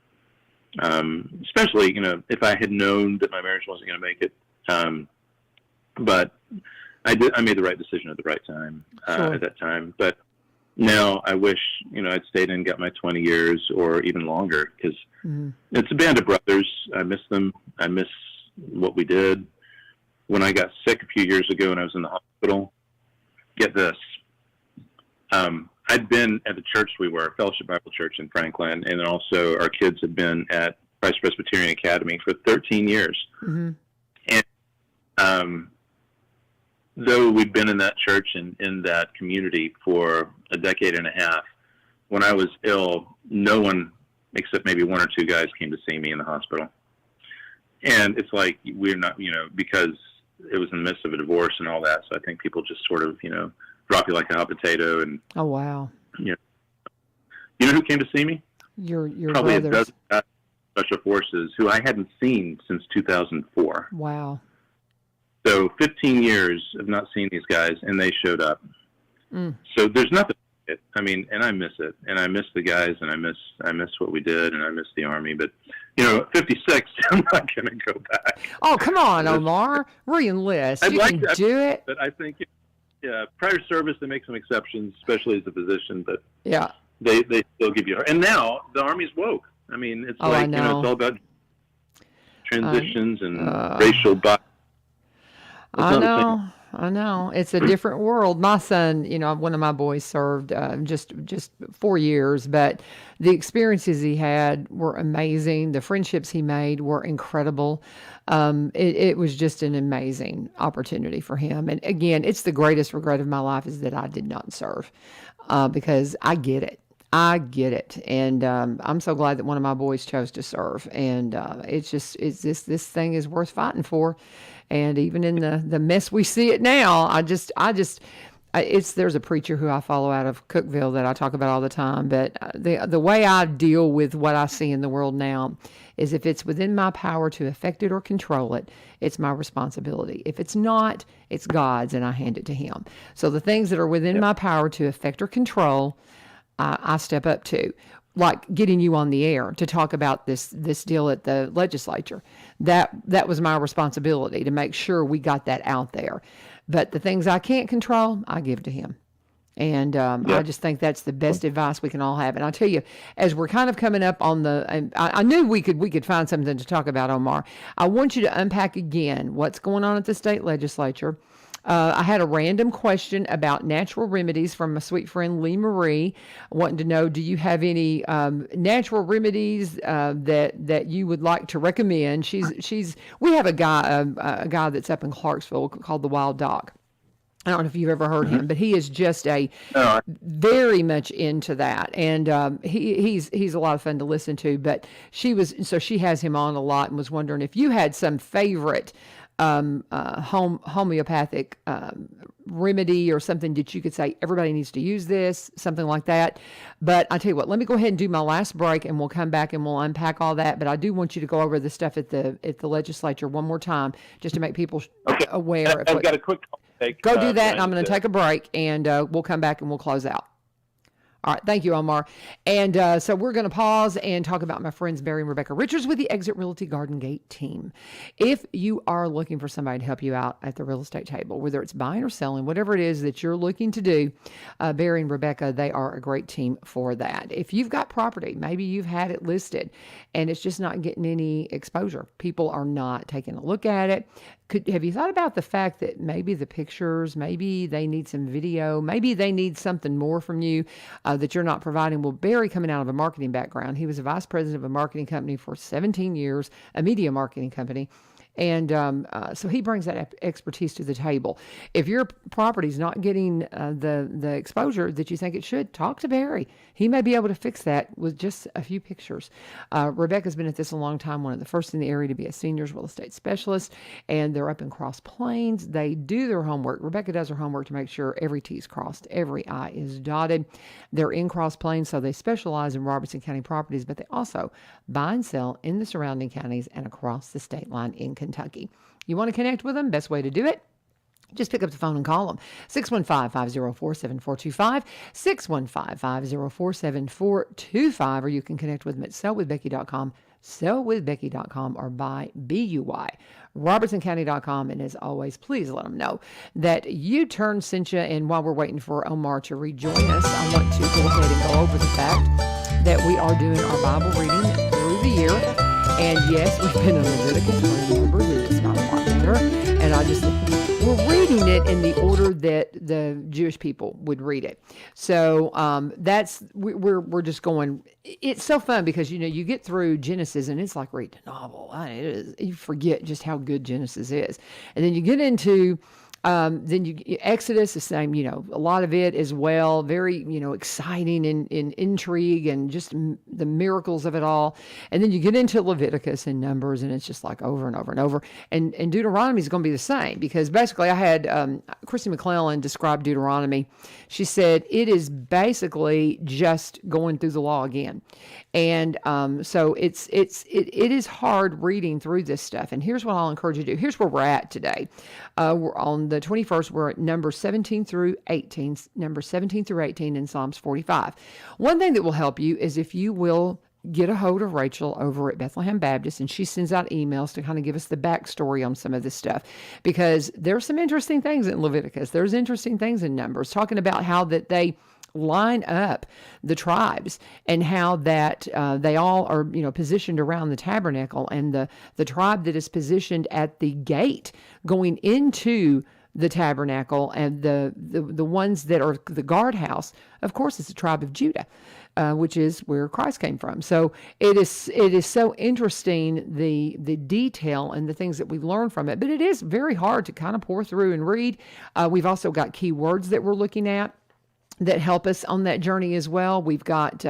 Especially, if I had known that my marriage wasn't going to make it. But I made the right decision at the right time, at that time. But now I wish, I'd stayed in, got my 20 years or even longer, because it's a band of brothers. I miss them. I miss what we did. When I got sick a few years ago and I was in the hospital, get this. I'd been at the church we were, Fellowship Bible Church in Franklin, and also our kids had been at Christ Presbyterian Academy for 13 years. And though we'd been in that church and in that community for a decade and a half, when I was ill, no one except maybe one or two guys came to see me in the hospital. And it's like, we're not, because it was in the midst of a divorce and all that. So I think people just sort of, drop you like a hot potato. And oh, wow. You know who came to see me? Your Probably brothers. a dozen special forces who I hadn't seen since 2004. Wow. So 15 years of not seeing these guys, and they showed up. So there's nothing. I mean, and I miss it, and I miss the guys, and I miss what we did, and I miss the Army. But at 56, I'm not going to go back. Oh, come on, Omar, re-enlist. You can do it. But I think, prior service, they make some exceptions, especially as a physician. But yeah, they still give you. And now the Army's woke. I mean, it's like it's all about transitions and racial bias. I know. It's a different world. My son, one of my boys served just 4 years, but the experiences he had were amazing. The friendships he made were incredible. It was just an amazing opportunity for him. And again, it's the greatest regret of my life is that I did not serve because I get it. And I'm so glad that one of my boys chose to serve. And this thing is worth fighting for. And even in the mess we see it now, there's a preacher who I follow out of Cookeville that I talk about all the time. But the way I deal with what I see in the world now is if it's within my power to affect it or control it, it's my responsibility. If it's not, it's God's, and I hand it to Him. So the things that are within my power to affect or control, I step up to, like getting you on the air to talk about this deal at the legislature. That was my responsibility to make sure we got that out there. But the things I can't control, I give to Him. And I just think that's the best advice we can all have. And I'll tell you, as we're kind of coming up on I knew we could find something to talk about, Omar. I want you to unpack again what's going on at the state legislature. I had a random question about natural remedies from my sweet friend Lee Marie, wanting to know, do you have any natural remedies that you would like to recommend? We have a guy that's up in Clarksville called the Wild Doc. I don't know if you've ever heard him, but he is just very much into that, and he's a lot of fun to listen to. But she has him on a lot and was wondering if you had some favorite homeopathic remedy or something that you could say everybody needs to use this, something like that. But I tell you what, let me go ahead and do my last break, and we'll come back and we'll unpack all that. But I do want you to go over the stuff at the legislature one more time, just to make people aware. I've got a quick call to take. Go do that, and I'm going to take a break, and we'll come back and we'll close out. All right. Thank you, Omar. And so we're going to pause and talk about my friends Barry and Rebecca Richards with the Exit Realty Garden Gate team. If you are looking for somebody to help you out at the real estate table, whether it's buying or selling, whatever it is that you're looking to do, Barry and Rebecca, they are a great team for that. If you've got property, maybe you've had it listed and it's just not getting any exposure. People are not taking a look at it. Have you thought about the fact that maybe the pictures, maybe they need some video, maybe they need something more from you that you're not providing? Well, Barry, coming out of a marketing background, he was a vice president of a marketing company for 17 years, a media marketing company. And so he brings that expertise to the table. If your property's not getting the exposure that you think it should, talk to Barry. He may be able to fix that with just a few pictures. Rebecca's been at this a long time, one of the first in the area to be a seniors real estate specialist, and they're up in Cross Plains. They do their homework. Rebecca does her homework to make sure every T is crossed, every I is dotted. They're in Cross Plains, so they specialize in Robertson County properties, but they also buy and sell in the surrounding counties and across the state line in Kentucky. You want to connect with them? Best way to do it, just pick up the phone and call them. 615-504-7425, 615-504-7425, or you can connect with them at sellwithbecky.com, sellwithbecky.com, or by BUY, robertsoncounty.com. And as always, please let them know that U-Turn sent you. And while we're waiting for Omar to rejoin us, I want to go ahead and go over the fact that we are doing our Bible reading through the year. And yes, we've been in Leviticus for numbers. It just got a lot better. And we're reading it in the order that the Jewish people would read it. So we're just going. It's so fun because you get through Genesis and it's like reading a novel. It is. You forget just how good Genesis is, and then you get into. Exodus, the same, a lot of it as well, very, exciting and intrigue and just the miracles of it all. And then you get into Leviticus and Numbers, and it's just like over and over and over. And Deuteronomy is going to be the same, because basically I had Christy McClellan describe Deuteronomy. She said it is basically just going through the law again. And so it is hard reading through this stuff. And here's what I'll encourage you to do. Here's where we're at today. We're on the 21st. We're at number 17 through 18, in Psalms 45. One thing that will help you is if you will get a hold of Rachel over at Bethlehem Baptist, and she sends out emails to kind of give us the backstory on some of this stuff, because there's some interesting things in Leviticus. There's interesting things in Numbers, talking about how that they line up the tribes and how that they all are positioned around the tabernacle, and the tribe that is positioned at the gate going into the tabernacle, and the ones that are the guardhouse, of course, it's the tribe of Judah, which is where Christ came from. So it is so interesting, the detail and the things that we learn from it. But it is very hard to kind of pour through and read. We've also got key words that we're looking at that help us on that journey as well. We've got,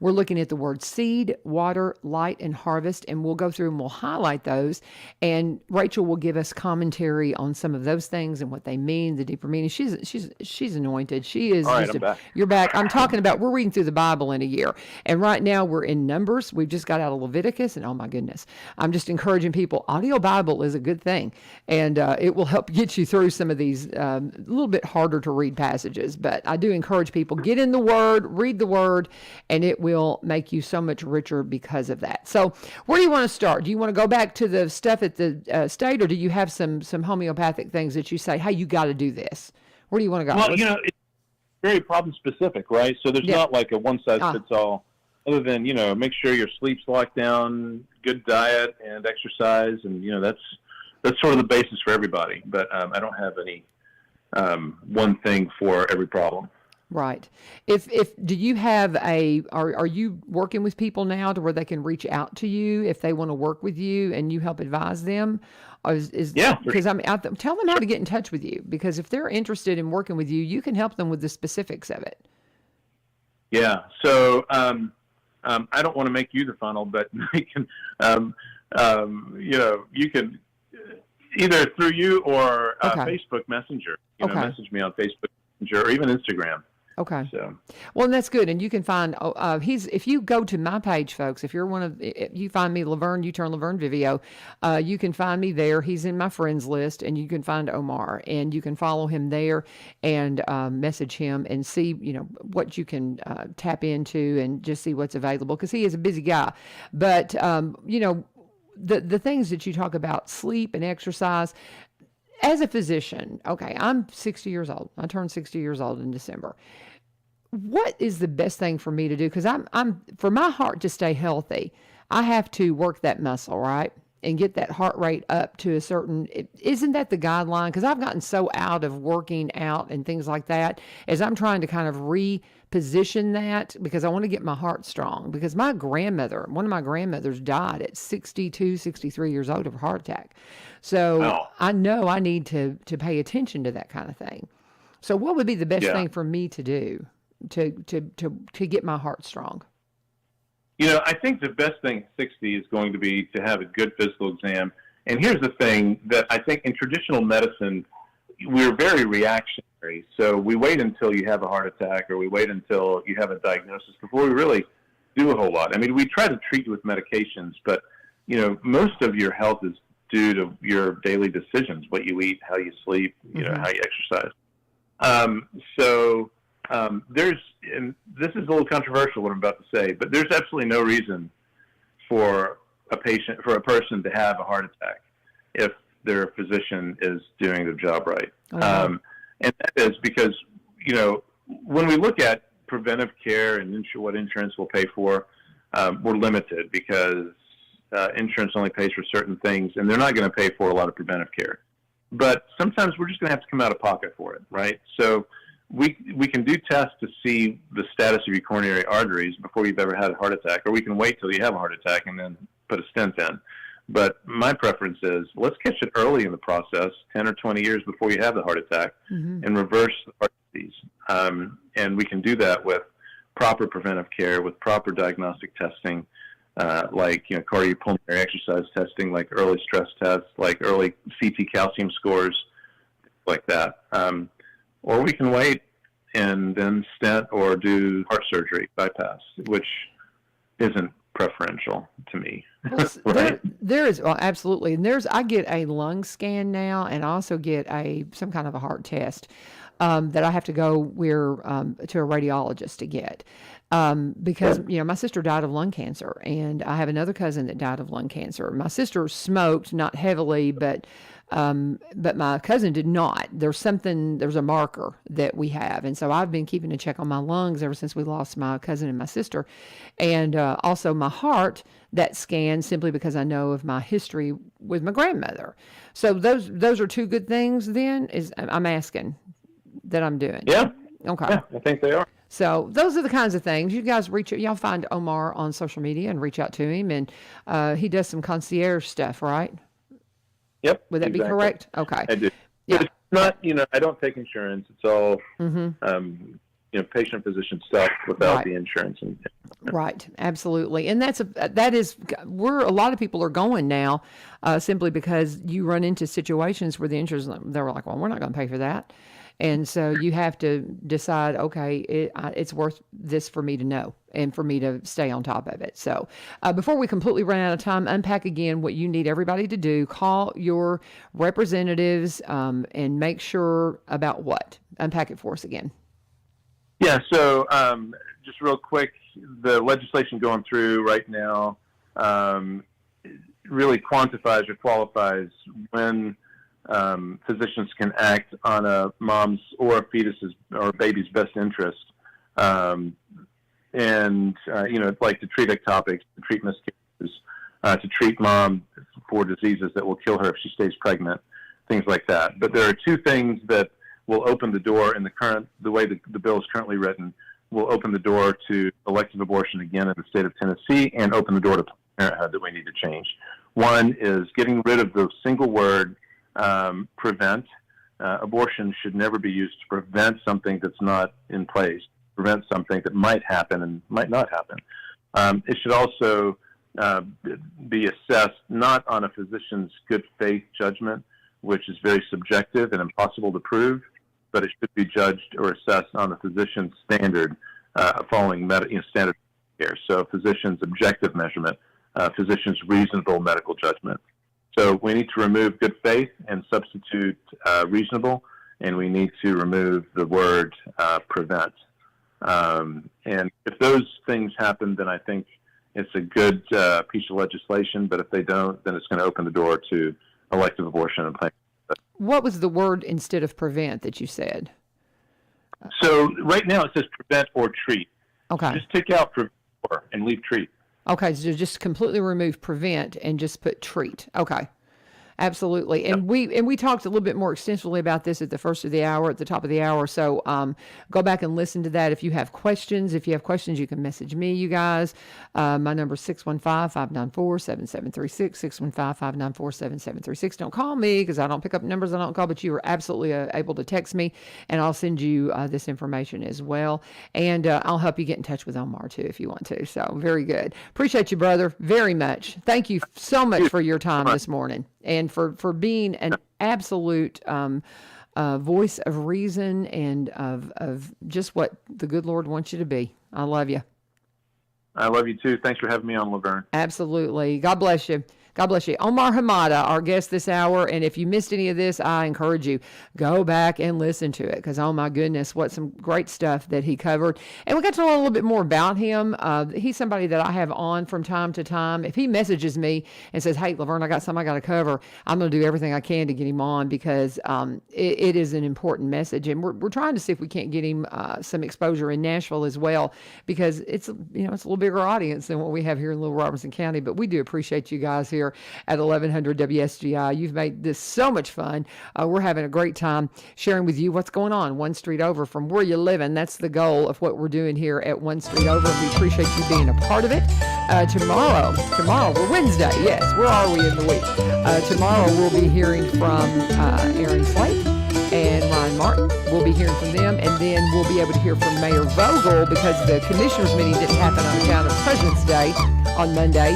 we're looking at the word seed, water, light, and harvest, and we'll go through and we'll highlight those. And Rachel will give us commentary on some of those things and what they mean, the deeper meaning. She's anointed. She is. All right, I'm back. You're back. I'm talking about, we're reading through the Bible in a year. And right now we're in Numbers. We've just got out of Leviticus, and oh my goodness, I'm just encouraging people. Audio Bible is a good thing, and it will help get you through some of these a little bit harder to read passages. But I do encourage people, get in the Word, read the Word, and it will make you so much richer because of that. So where do you want to start? Do you want to go back to the stuff at the state, or do you have some homeopathic things that you say, hey, you got to do this? Where do you want to go? Well, it's very problem specific, right? So there's not like a one size fits all, other than, make sure your sleep's locked down, good diet and exercise. And, that's sort of the basis for everybody. But I don't have any one thing for every problem. Right. If do you have are you working with people now to where they can reach out to you if they want to work with you and you help advise them? Yeah. Because tell them how to get in touch with you, because if they're interested in working with you, you can help them with the specifics of it. Yeah. So I don't want to make you the funnel, but I can, you can either through you or Facebook Messenger. Message me on Facebook Messenger or even Instagram. Okay. So, Well, and that's good. And you can find, if you go to my page, folks, if you're if you find me Laverne, U-Turn Laverne Vivio, you can find me there. He's in my friends list, and you can find Omar, and you can follow him there and message him and see, what you can tap into and just see what's available, because he is a busy guy. But, the things that you talk about, sleep and exercise, as a physician, okay, I'm 60 years old. I turned 60 years old in December. What is the best thing for me to do? Because I'm for my heart to stay healthy, I have to work that muscle, right? And get that heart rate up to a certain, isn't that the guideline? Because I've gotten so out of working out and things like that, as I'm trying to kind of reposition that, because I want to get my heart strong. Because one of my grandmothers died at 62, 63 years old of a heart attack. So I know I need to pay attention to that kind of thing. So what would be the best thing for me to do to get my heart strong? I think the best thing at 60 is going to be to have a good physical exam. And here's the thing that I think in traditional medicine, we're very reactionary. So we wait until you have a heart attack, or we wait until you have a diagnosis before we really do a whole lot. I mean, we try to treat you with medications, but, most of your health is due to your daily decisions, what you eat, how you sleep, how you exercise. And this is a little controversial what I'm about to say, but there's absolutely no reason for a person to have a heart attack if their physician is doing their job right. And that is because, when we look at preventive care and what insurance will pay for, we're limited because insurance only pays for certain things, and they're not going to pay for a lot of preventive care. But sometimes we're just going to have to come out of pocket for it, right? So we can do tests to see the status of your coronary arteries before you've ever had a heart attack, or we can wait till you have a heart attack and then put a stent in. But my preference is let's catch it early in the process, 10 or 20 years before you have the heart attack, and reverse the heart disease. And we can do that with proper preventive care, with proper diagnostic testing, like cardiopulmonary exercise testing, like early stress tests, like early CT calcium scores, like that. Or we can wait and then stent or do heart surgery, bypass, which isn't preferential to me. Well, right? there is, absolutely. And I get a lung scan now, and I also get some kind of a heart test that I have to go to a radiologist to get. Because, my sister died of lung cancer, and I have another cousin that died of lung cancer. My sister smoked, not heavily, but my cousin did not. There's a marker that we have. And so I've been keeping a check on my lungs ever since we lost my cousin and my sister. And also my heart, that scan, simply because I know of my history with my grandmother. So those are two good things then, I'm asking that I'm doing. Yeah. Okay. Yeah, I think they are. So those are the kinds of things you guys y'all find Omar on social media and reach out to him. And he does some concierge stuff, right? Yep. Would that be correct? Okay. I do. Yeah. But it's not, I don't take insurance. It's all, patient physician stuff without the insurance. Right. Absolutely. And that is where a lot of people are going now, simply because you run into situations where the insurance, they're like, well, we're not going to pay for that. And so you have to decide, okay, it's worth this for me to know and for me to stay on top of it. So before we completely run out of time, unpack again what you need everybody to do. Call your representatives and make sure about what? Unpack it for us again. Yeah, so just real quick, the legislation going through right now really quantifies or qualifies when physicians can act on a mom's or a fetus's or a baby's best interest. Like to treat ectopics, to treat miscarriages, to treat mom for diseases that will kill her if she stays pregnant, things like that. But there are two things that will open the door in the way the bill is currently written, will open the door to elective abortion again in the state of Tennessee, and open the door to Planned Parenthood that we need to change. One is getting rid of the single word prevent. Abortion should never be used to prevent something that's not in place, prevent something that might happen and might not happen. It should also be assessed not on a physician's good faith judgment, which is very subjective and impossible to prove, but it should be judged or assessed on the physician's standard following standard care. So physician's objective measurement, physician's reasonable medical judgment. So we need to remove good faith and substitute reasonable, and we need to remove the word prevent. And if those things happen, then I think it's a good piece of legislation. But if they don't, then it's going to open the door to elective abortion and plan. What was the word instead of prevent that you said? So right now it says prevent or treat. Okay. Just take out prevent and leave treat. Okay, so just completely remove prevent and just put treat. Okay. Absolutely. And we talked a little bit more extensively about this at the first of the hour, at the top of the hour. So go back and listen to that. If you have questions, you can message me, you guys. My number is 615-594-7736, 615-594-7736. Don't call me because I don't pick up numbers I don't call, but you are absolutely able to text me, and I'll send you this information as well. And I'll help you get in touch with Omar, too, if you want to. So very good. Appreciate you, brother, very much. Thank you so much for your time this morning, and for being an absolute voice of reason and of just what the good Lord wants you to be. I love you. I love you too. Thanks for having me on, Laverne. Absolutely. God bless you. God bless you. Omar Hamada, our guest this hour. And if you missed any of this, I encourage you, go back and listen to it because, oh my goodness, what some great stuff that he covered. And we got to know a little bit more about him. He's somebody that I have on from time to time. If he messages me and says, hey, Laverne, I got something I got to cover, I'm going to do everything I can to get him on because it is an important message. And we're trying to see if we can't get him some exposure in Nashville as well because it's a little bigger audience than what we have here in Little Robertson County. But we do appreciate you guys here at 1100 WSGI. You've made this so much fun. We're having a great time sharing with you what's going on one street over from where you live, and that's the goal of what we're doing here at One Street Over. We appreciate you being a part of it. Tomorrow, we're Wednesday. Yes, where are we in the week? Tomorrow we'll be hearing from Aaron Slate and Ryan Martin. We'll be hearing from them, and then we'll be able to hear from Mayor Vogel because the commissioners meeting didn't happen on account of President's Day on Monday.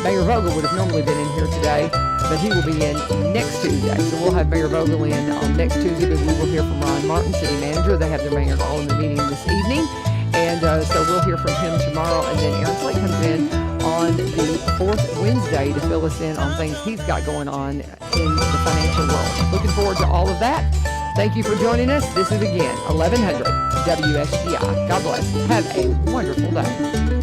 Mayor Vogel would have normally been in here today, but he will be in next Tuesday. So we'll have Mayor Vogel in on next Tuesday, but we will hear from Ryan Martin, city manager. They have their mayor all in the meeting this evening. And so we'll hear from him tomorrow. And then Aaron Slate comes in on the fourth Wednesday to fill us in on things he's got going on in the financial world. Looking forward to all of that. Thank you for joining us. This is again 1100 WSGI. God bless. Have a wonderful day.